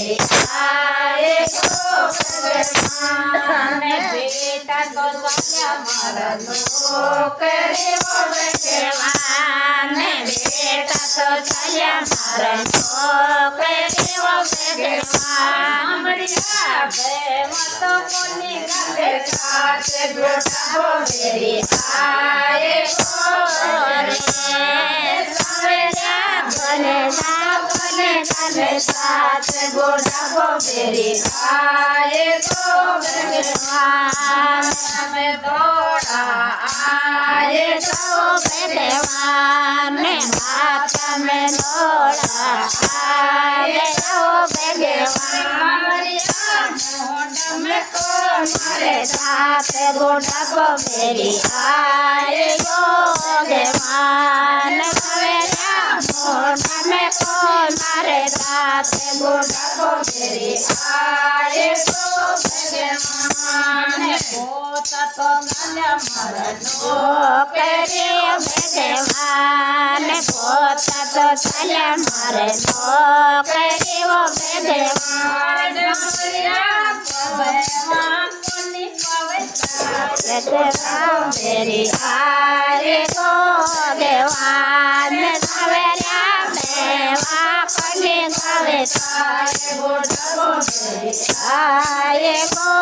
मेरी आए गो भगवान बेटा तो चाल्या मारा नौकरी वो भगवान बेटा तो चाल्या मारा नौकरी वो भगवान मरिया मत कोनी गाले साथ गोटा मेरी आए गो रे सवेरा बने गाले साथ गोटा मेरी आए गो भगवान में दौड़ा आए गो भगवान हाथ में दौड़ा आए गो भगवान में को मारे साथ गोटा मेरी आए गो भगवान में को मारे साथ गोटा मेरी आए गो भगवान पोता तो गाल्या मारा नौकरी भगवान पोता तो चाल्या मारे नौकरी वो भगवान मेरी आए गो भगवान सवेरा मेवा कोनी गावे आए गो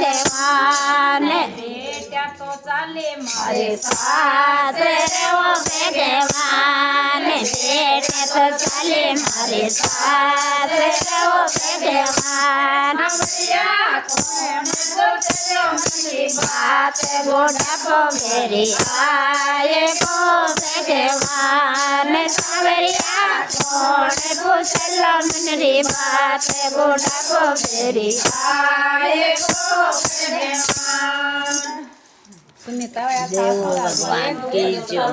भगवान बेटा तो चाले मारे साथ वो भगवान बेटा तो चाले मारे साथ वो भगवान बात गोटा मेरी आए गो भगवान सवरिया कौन पूछल मनरी बात गोटा मेरी आए गो भगवान सुनीता भगवान की जो